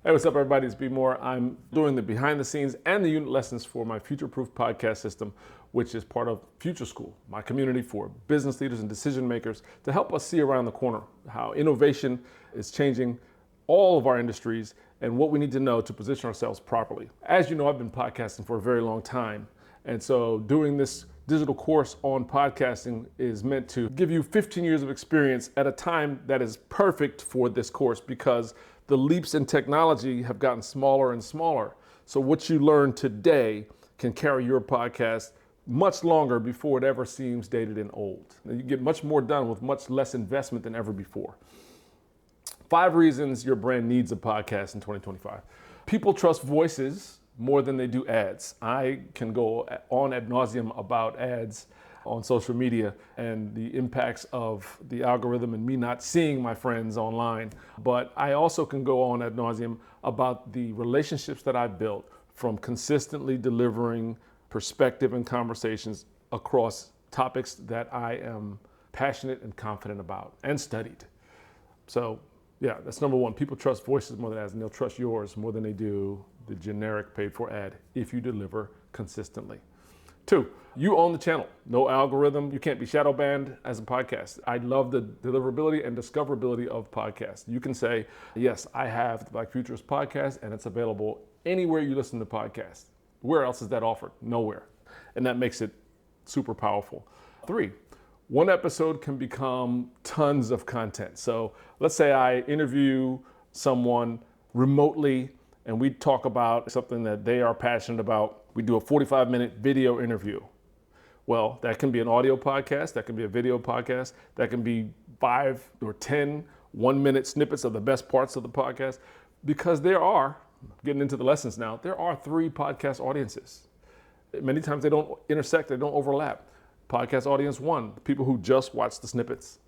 Hey, what's up, everybody? It's B More. I'm doing the behind the scenes and the unit lessons for my Future Proof podcast system, which is part of Future School, my community for business leaders and decision makers to help us see around the corner how innovation is changing all of our industries and what we need to know to position ourselves properly. As you know, I've been podcasting for a very long time. And so doing this digital course on podcasting is meant to give you 15 years of experience at a time that is perfect for this course because the leaps in technology have gotten smaller and smaller. So what you learn today can carry your podcast much longer before it ever seems dated and old. You get much more done with much less investment than ever before. 5 reasons your brand needs a podcast in 2025. People trust voices more than they do ads. I can go on ad nauseum about ads on social media and the impacts of the algorithm and me not seeing my friends online. But I also can go on ad nauseum about the relationships that I've built from consistently delivering perspective and conversations across topics that I am passionate and confident about and studied. So yeah, that's number 1. People trust voices more than ads, and they'll trust yours more than they do the generic paid for ad if you deliver consistently. 2, you own the channel. No algorithm. You can't be shadow banned as a podcast. I love the deliverability and discoverability of podcasts. You can say, yes, I have the Black Futurist podcast and it's available anywhere you listen to podcasts. Where else is that offered? Nowhere. And that makes it super powerful. 3, one episode can become tons of content. So let's say I interview someone remotely and we talk about something that they are passionate about. We do a 45-minute video interview. Well, that can be an audio podcast, that can be a video podcast, that can be 5 or 10 one-minute snippets of the best parts of the podcast, because there are, getting into the lessons now, there are 3 podcast audiences. Many times they don't intersect, they don't overlap. Podcast audience 1, people who just watch the snippets.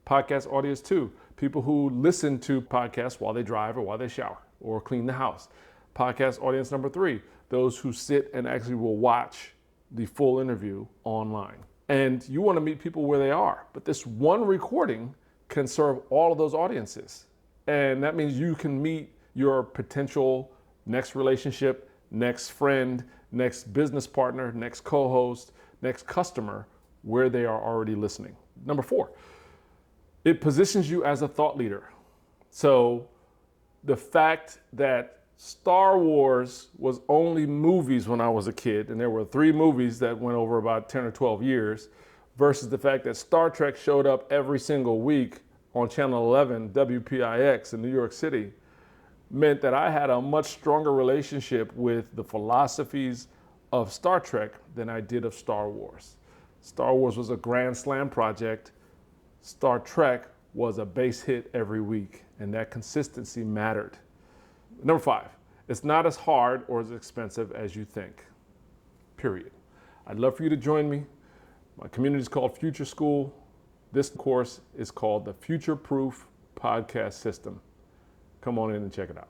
Podcast audience 2, people who listen to podcasts while they drive or while they shower or clean the house. Podcast audience number 3, those who sit and actually will watch the full interview online. And you want to meet people where they are, but this one recording can serve all of those audiences. And that means you can meet your potential next relationship, next friend, next business partner, next co-host, next customer where they are already listening. Number 4, it positions you as a thought leader. So the fact that Star Wars was only movies when I was a kid, and there were 3 movies that went over about 10 or 12 years, versus the fact that Star Trek showed up every single week on Channel 11, WPIX in New York City, meant that I had a much stronger relationship with the philosophies of Star Trek than I did of Star Wars. Star Wars was a grand slam project. Star Trek was a base hit every week, and that consistency mattered. Number 5, it's not as hard or as expensive as you think, period. I'd love for you to join me. My community is called Future School. This course is called the Future Proof Podcast System. Come on in and check it out.